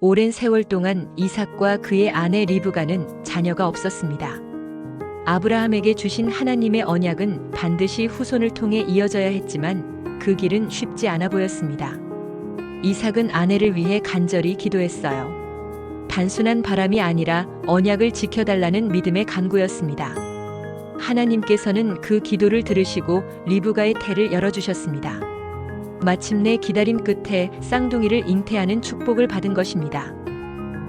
오랜 세월 동안 이삭과 그의 아내 리브가는 자녀가 없었습니다. 아브라함에게 주신 하나님의 언약은 반드시 후손을 통해 이어져야 했지만 그 길은 쉽지 않아 보였습니다. 이삭은 아내를 위해 간절히 기도했어요. 단순한 바람이 아니라 언약을 지켜달라는 믿음의 간구였습니다. 하나님께서는 그 기도를 들으시고 리브가의 태를 열어주셨습니다. 마침내 기다림 끝에 쌍둥이를 잉태하는 축복을 받은 것입니다.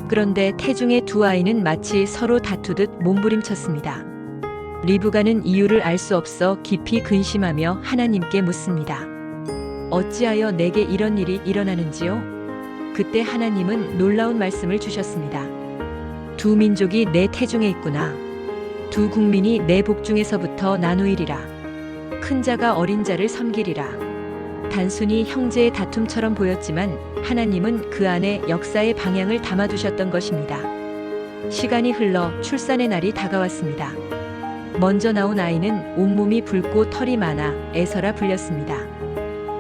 그런데 태중의 두 아이는 마치 서로 다투듯 몸부림쳤습니다. 리브가는 이유를 알 수 없어 깊이 근심하며 하나님께 묻습니다. 어찌하여 내게 이런 일이 일어나는지요? 그때 하나님은 놀라운 말씀을 주셨습니다. 두 민족이 내 태중에 있구나. 두 국민이 내 복중에서부터 나누이리라. 큰 자가 어린 자를 섬기리라. 단순히 형제의 다툼처럼 보였지만 하나님은 그 안에 역사의 방향을 담아두셨던 것입니다. 시간이 흘러 출산의 날이 다가왔습니다. 먼저 나온 아이는 온몸이 붉고 털이 많아 에서라 불렸습니다.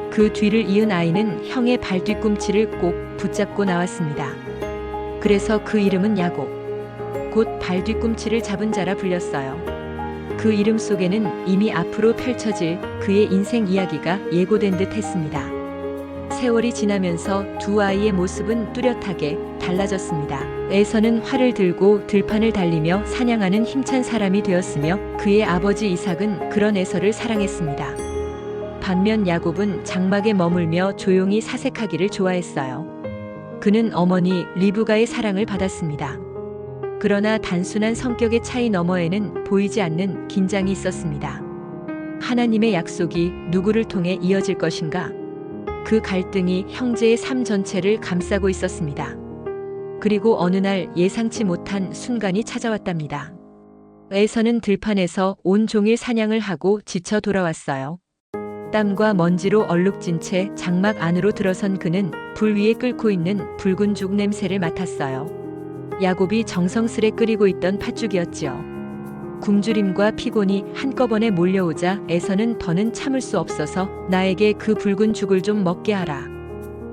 그 뒤를 이은 아이는 형의 발뒤꿈치를 꼭 붙잡고 나왔습니다. 그래서 그 이름은 야곱, 곧 발뒤꿈치를 잡은 자라 불렸어요. 그 이름 속에는 이미 앞으로 펼쳐질 그의 인생 이야기가 예고된 듯 했습니다. 세월이 지나면서 두 아이의 모습은 뚜렷하게 달라졌습니다. 에서는 활을 들고 들판을 달리며 사냥하는 힘찬 사람이 되었으며 그의 아버지 이삭은 그런 에서를 사랑했습니다. 반면 야곱은 장막에 머물며 조용히 사색하기를 좋아했어요. 그는 어머니 리브가의 사랑을 받았습니다. 그러나 단순한 성격의 차이 너머에는 보이지 않는 긴장이 있었습니다. 하나님의 약속이 누구를 통해 이어질 것인가? 그 갈등이 형제의 삶 전체를 감싸고 있었습니다. 그리고 어느 날 예상치 못한 순간이 찾아왔답니다. 에서는 들판에서 온종일 사냥을 하고 지쳐 돌아왔어요. 땀과 먼지로 얼룩진 채 장막 안으로 들어선 그는 불 위에 끓고 있는 붉은 죽 냄새를 맡았어요. 야곱이 정성스레 끓이고 있던 팥죽이었지요. 굶주림과 피곤이 한꺼번에 몰려오자 에서는 더는 참을 수 없어서 나에게 그 붉은 죽을 좀 먹게 하라.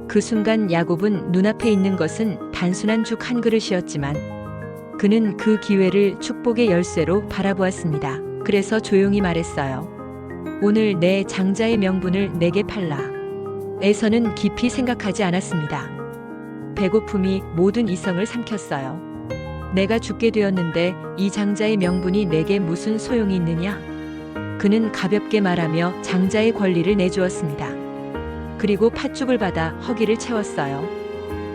그 순간 야곱은 눈앞에 있는 것은 단순한 죽 한 그릇이었지만 그는 그 기회를 축복의 열쇠로 바라보았습니다. 그래서 조용히 말했어요. 오늘 내 장자의 명분을 내게 팔라. 에서는 깊이 생각하지 않았습니다. 배고픔이 모든 이성을 삼켰어요. 내가 죽게 되었는데 이 장자의 명분이 내게 무슨 소용이 있느냐? 그는 가볍게 말하며 장자의 권리를 내주었습니다. 그리고 팥죽을 받아 허기를 채웠어요.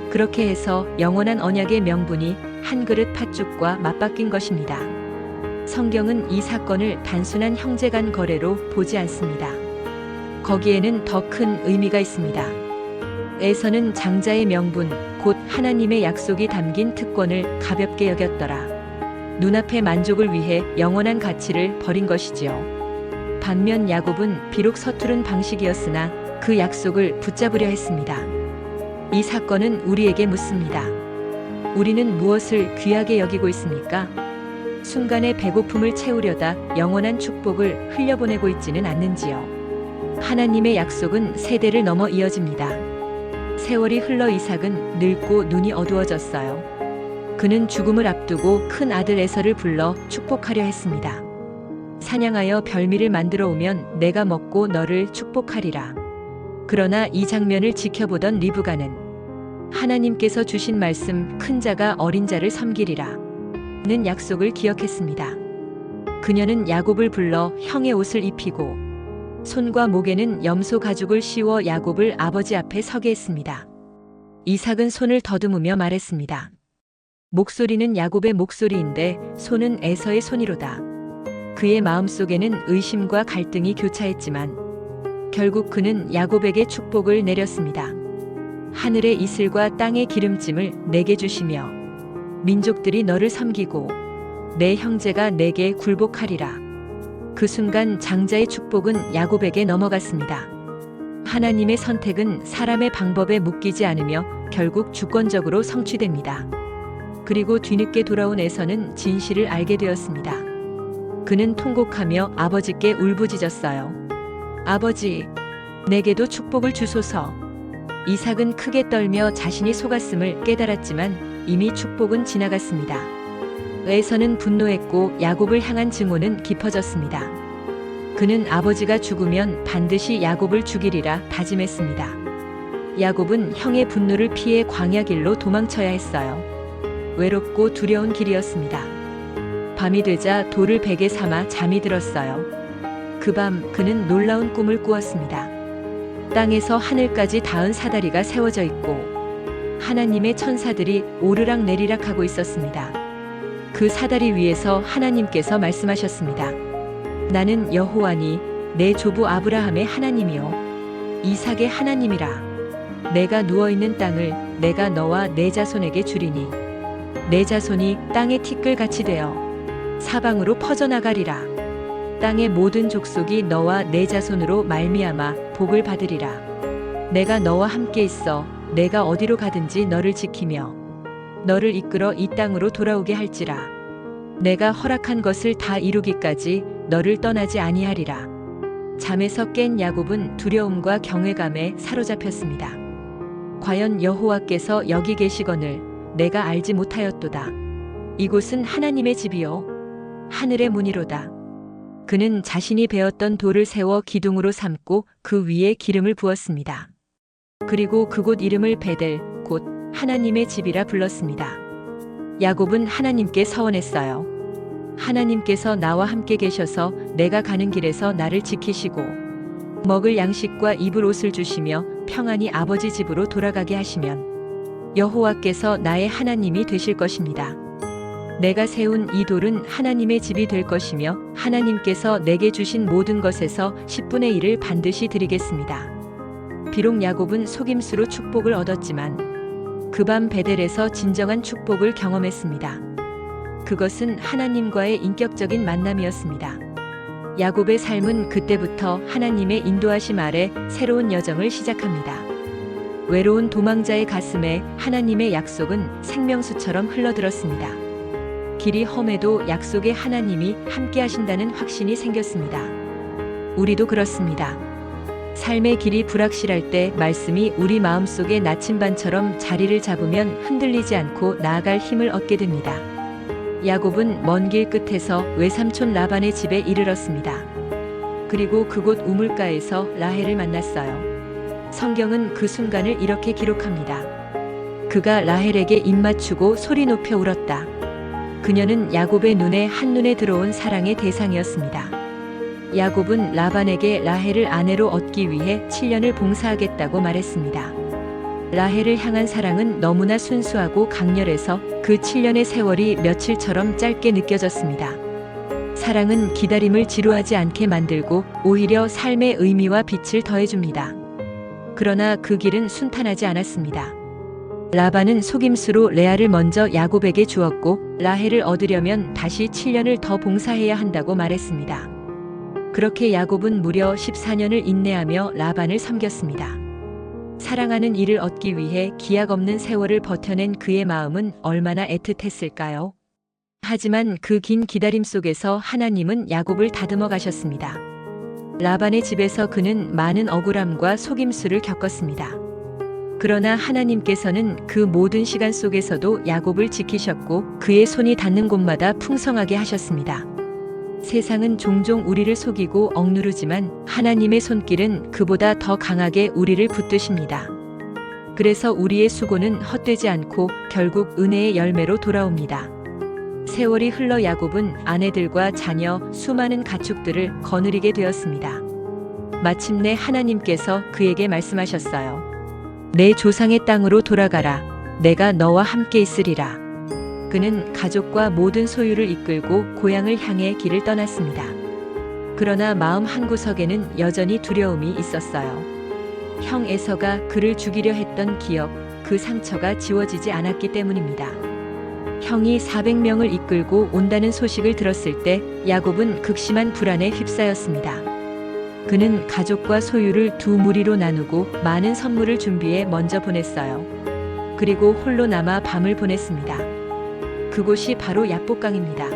그렇게 해서 영원한 언약의 명분이 한 그릇 팥죽과 맞바뀐 것입니다. 성경은 이 사건을 단순한 형제 간 거래로 보지 않습니다. 거기에는 더 큰 의미가 있습니다. 에서는 장자의 명분, 곧 하나님의 약속이 담긴 특권을 가볍게 여겼더라. 눈앞의 만족을 위해 영원한 가치를 버린 것이지요. 반면 야곱은 비록 서투른 방식이었으나 그 약속을 붙잡으려 했습니다. 이 사건은 우리에게 묻습니다. 우리는 무엇을 귀하게 여기고 있습니까? 순간의 배고픔을 채우려다 영원한 축복을 흘려보내고 있지는 않는지요. 하나님의 약속은 세대를 넘어 이어집니다. 세월이 흘러 이삭은 늙고 눈이 어두워졌어요. 그는 죽음을 앞두고 큰 아들 에서를 불러 축복하려 했습니다. 사냥하여 별미를 만들어 오면 내가 먹고 너를 축복하리라. 그러나 이 장면을 지켜보던 리브가는 하나님께서 주신 말씀 큰 자가 어린 자를 섬기리라 는 약속을 기억했습니다. 그녀는 야곱을 불러 형의 옷을 입히고 손과 목에는 염소 가죽을 씌워 야곱을 아버지 앞에 서게 했습니다. 이삭은 손을 더듬으며 말했습니다. 목소리는 야곱의 목소리인데 손은 에서의 손이로다. 그의 마음속에는 의심과 갈등이 교차했지만 결국 그는 야곱에게 축복을 내렸습니다. 하늘의 이슬과 땅의 기름짐을 내게 주시며 민족들이 너를 섬기고 내 형제가 내게 굴복하리라. 그 순간 장자의 축복은 야곱에게 넘어갔습니다. 하나님의 선택은 사람의 방법에 묶이지 않으며 결국 주권적으로 성취됩니다. 그리고 뒤늦게 돌아온 에서는 진실을 알게 되었습니다. 그는 통곡하며 아버지께 울부짖었어요. 아버지, 내게도 축복을 주소서. 이삭은 크게 떨며 자신이 속았음을 깨달았지만 이미 축복은 지나갔습니다. 에서는 분노했고 야곱을 향한 증오는 깊어졌습니다. 그는 아버지가 죽으면 반드시 야곱을 죽이리라 다짐했습니다. 야곱은 형의 분노를 피해 광야길로 도망쳐야 했어요. 외롭고 두려운 길이었습니다. 밤이 되자 돌을 베개 삼아 잠이 들었어요. 그 밤 그는 놀라운 꿈을 꾸었습니다. 땅에서 하늘까지 닿은 사다리가 세워져 있고 하나님의 천사들이 오르락 내리락 하고 있었습니다. 그 사다리 위에서 하나님께서 말씀하셨습니다. 나는 여호와니 내 조부 아브라함의 하나님이요 이삭의 하나님이라. 내가 누워있는 땅을 내가 너와 내 자손에게 주리니 내 자손이 땅의 티끌같이 되어 사방으로 퍼져나가리라. 땅의 모든 족속이 너와 내 자손으로 말미암아 복을 받으리라. 내가 너와 함께 있어 내가 어디로 가든지 너를 지키며 너를 이끌어 이 땅으로 돌아오게 할지라. 내가 허락한 것을 다 이루기까지 너를 떠나지 아니하리라. 잠에서 깬 야곱은 두려움과 경외감에 사로잡혔습니다. 과연 여호와께서 여기 계시거늘 내가 알지 못하였도다. 이곳은 하나님의 집이요 하늘의 문이로다. 그는 자신이 베었던 돌을 세워 기둥으로 삼고 그 위에 기름을 부었습니다. 그리고 그곳 이름을 베델, 곧 하나님의 집이라 불렀습니다. 야곱은 하나님께 서원했어요. 하나님께서 나와 함께 계셔서 내가 가는 길에서 나를 지키시고 먹을 양식과 입을 옷을 주시며 평안히 아버지 집으로 돌아가게 하시면 여호와께서 나의 하나님이 되실 것입니다. 내가 세운 이 돌은 하나님의 집이 될 것이며 하나님께서 내게 주신 모든 것에서 10분의 1을 반드시 드리겠습니다. 비록 야곱은 속임수로 축복을 얻었지만 그 밤 베델에서 진정한 축복을 경험했습니다. 그것은 하나님과의 인격적인 만남이었습니다. 야곱의 삶은 그때부터 하나님의 인도하심 아래 새로운 여정을 시작합니다. 외로운 도망자의 가슴에 하나님의 약속은 생명수처럼 흘러들었습니다. 길이 험해도 약속의 하나님이 함께 하신다는 확신이 생겼습니다. 우리도 그렇습니다. 삶의 길이 불확실할 때 말씀이 우리 마음속에 나침반처럼 자리를 잡으면 흔들리지 않고 나아갈 힘을 얻게 됩니다. 야곱은 먼 길 끝에서 외삼촌 라반의 집에 이르렀습니다. 그리고 그곳 우물가에서 라헬을 만났어요. 성경은 그 순간을 이렇게 기록합니다. 그가 라헬에게 입맞추고 소리 높여 울었다. 그녀는 야곱의 눈에 한눈에 들어온 사랑의 대상이었습니다. 야곱은 라반에게 라헬을 아내로 얻기 위해 7년을 봉사하겠다고 말했습니다. 라헬을 향한 사랑은 너무나 순수하고 강렬해서 그 7년의 세월이 며칠처럼 짧게 느껴졌습니다. 사랑은 기다림을 지루하지 않게 만들고 오히려 삶의 의미와 빛을 더해줍니다. 그러나 그 길은 순탄하지 않았습니다. 라반은 속임수로 레아를 먼저 야곱에게 주었고 라헬을 얻으려면 다시 7년을 더 봉사해야 한다고 말했습니다. 그렇게 야곱은 무려 14년을 인내하며 라반을 섬겼습니다. 사랑하는 이를 얻기 위해 기약 없는 세월을 버텨낸 그의 마음은 얼마나 애틋했을까요? 하지만 그 긴 기다림 속에서 하나님은 야곱을 다듬어 가셨습니다. 라반의 집에서 그는 많은 억울함과 속임수를 겪었습니다. 그러나 하나님께서는 그 모든 시간 속에서도 야곱을 지키셨고 그의 손이 닿는 곳마다 풍성하게 하셨습니다. 세상은 종종 우리를 속이고 억누르지만 하나님의 손길은 그보다 더 강하게 우리를 붙드십니다. 그래서 우리의 수고는 헛되지 않고 결국 은혜의 열매로 돌아옵니다. 세월이 흘러 야곱은 아내들과 자녀, 수많은 가축들을 거느리게 되었습니다. 마침내 하나님께서 그에게 말씀하셨어요. 내 조상의 땅으로 돌아가라. 내가 너와 함께 있으리라. 그는 가족과 모든 소유를 이끌고 고향을 향해 길을 떠났습니다. 그러나 마음 한구석에는 여전히 두려움이 있었어요. 형 에서가 그를 죽이려 했던 기억, 그 상처가 지워지지 않았기 때문입니다. 형이 400명을 이끌고 온다는 소식을 들었을 때 야곱은 극심한 불안에 휩싸였습니다. 그는 가족과 소유를 두 무리로 나누고 많은 선물을 준비해 먼저 보냈어요. 그리고 홀로 남아 밤을 보냈습니다. 그곳이 바로 야복강입니다.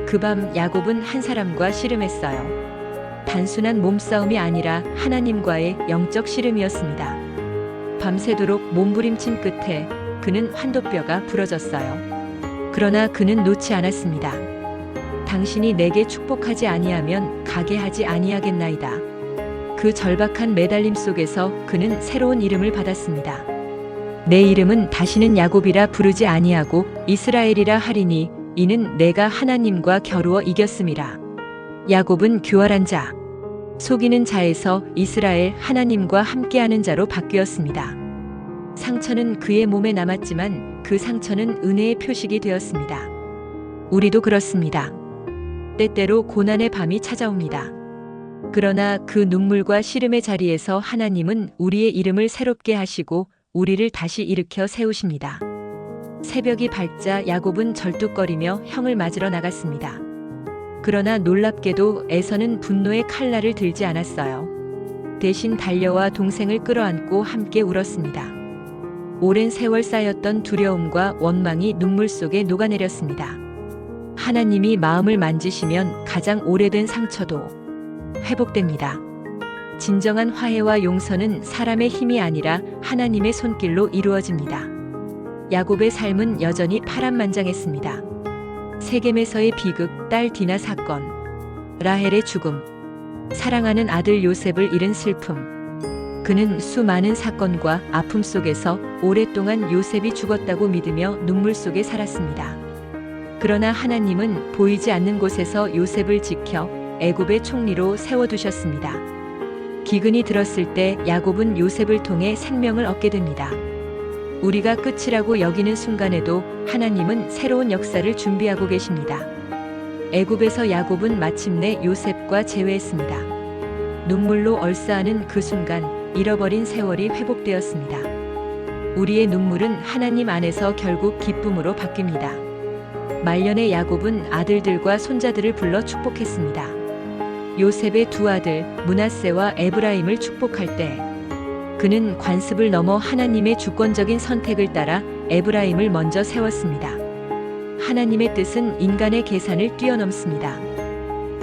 그 밤 야곱은 한 사람과 씨름했어요. 단순한 몸싸움이 아니라 하나님과의 영적 씨름이었습니다. 밤새도록 몸부림친 끝에 그는 환도뼈가 부러졌어요. 그러나 그는 놓지 않았습니다. 당신이 내게 축복하지 아니하면 가게 하지 아니하겠나이다. 그 절박한 매달림 속에서 그는 새로운 이름을 받았습니다. 내 이름은 다시는 야곱이라 부르지 아니하고 이스라엘이라 하리니 이는 내가 하나님과 겨루어 이겼음이라. 야곱은 교활한 자, 속이는 자에서 이스라엘 하나님과 함께하는 자로 바뀌었습니다. 상처는 그의 몸에 남았지만 그 상처는 은혜의 표식이 되었습니다. 우리도 그렇습니다. 때때로 고난의 밤이 찾아옵니다. 그러나 그 눈물과 시름의 자리에서 하나님은 우리의 이름을 새롭게 하시고 우리를 다시 일으켜 세우십니다. 새벽이 밝자 야곱은 절뚝거리며 형을 맞으러 나갔습니다. 그러나 놀랍게도 에서는 분노의 칼날을 들지 않았어요. 대신 달려와 동생을 끌어안고 함께 울었습니다. 오랜 세월 쌓였던 두려움과 원망이 눈물 속에 녹아내렸습니다. 하나님이 마음을 만지시면 가장 오래된 상처도 회복됩니다. 진정한 화해와 용서는 사람의 힘이 아니라 하나님의 손길로 이루어집니다. 야곱의 삶은 여전히 파란만장했습니다. 세겜에서의 비극, 딸 디나 사건, 라헬의 죽음, 사랑하는 아들 요셉을 잃은 슬픔. 그는 수많은 사건과 아픔 속에서 오랫동안 요셉이 죽었다고 믿으며 눈물 속에 살았습니다. 그러나 하나님은 보이지 않는 곳에서 요셉을 지켜 애굽의 총리로 세워두셨습니다. 기근이 들었을 때 야곱은 요셉을 통해 생명을 얻게 됩니다. 우리가 끝이라고 여기는 순간에도 하나님은 새로운 역사를 준비하고 계십니다. 애굽에서 야곱은 마침내 요셉과 재회했습니다. 눈물로 얼싸하는 그 순간 잃어버린 세월이 회복되었습니다. 우리의 눈물은 하나님 안에서 결국 기쁨으로 바뀝니다. 말년의 야곱은 아들들과 손자들을 불러 축복했습니다. 요셉의 두 아들 므낫세와 에브라임을 축복할 때 그는 관습을 넘어 하나님의 주권적인 선택을 따라 에브라임을 먼저 세웠습니다. 하나님의 뜻은 인간의 계산을 뛰어넘습니다.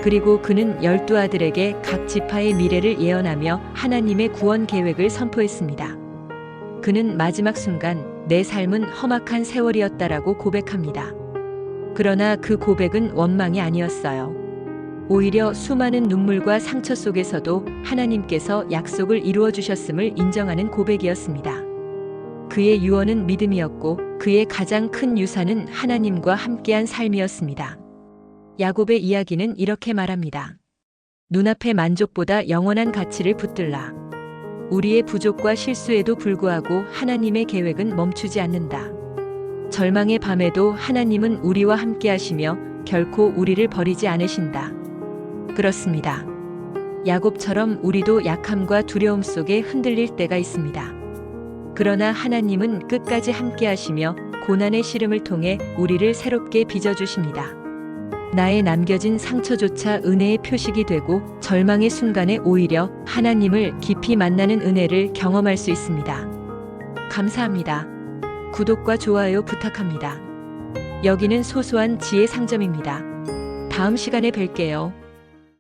그리고 그는 12 아들에게 각 지파의 미래를 예언하며 하나님의 구원 계획을 선포했습니다. 그는 마지막 순간 내 삶은 험악한 세월이었다라고 고백합니다. 그러나 그 고백은 원망이 아니었어요. 오히려 수많은 눈물과 상처 속에서도 하나님께서 약속을 이루어 주셨음을 인정하는 고백이었습니다. 그의 유언은 믿음이었고 그의 가장 큰 유산은 하나님과 함께한 삶이었습니다. 야곱의 이야기는 이렇게 말합니다. 눈앞의 만족보다 영원한 가치를 붙들라. 우리의 부족과 실수에도 불구하고 하나님의 계획은 멈추지 않는다. 절망의 밤에도 하나님은 우리와 함께 하시며 결코 우리를 버리지 않으신다. 그렇습니다. 야곱처럼 우리도 약함과 두려움 속에 흔들릴 때가 있습니다. 그러나 하나님은 끝까지 함께 하시며 고난의 시름을 통해 우리를 새롭게 빚어주십니다. 나의 남겨진 상처조차 은혜의 표식이 되고 절망의 순간에 오히려 하나님을 깊이 만나는 은혜를 경험할 수 있습니다. 감사합니다. 구독과 좋아요 부탁합니다. 여기는 소소한 지혜 상점입니다. 다음 시간에 뵐게요.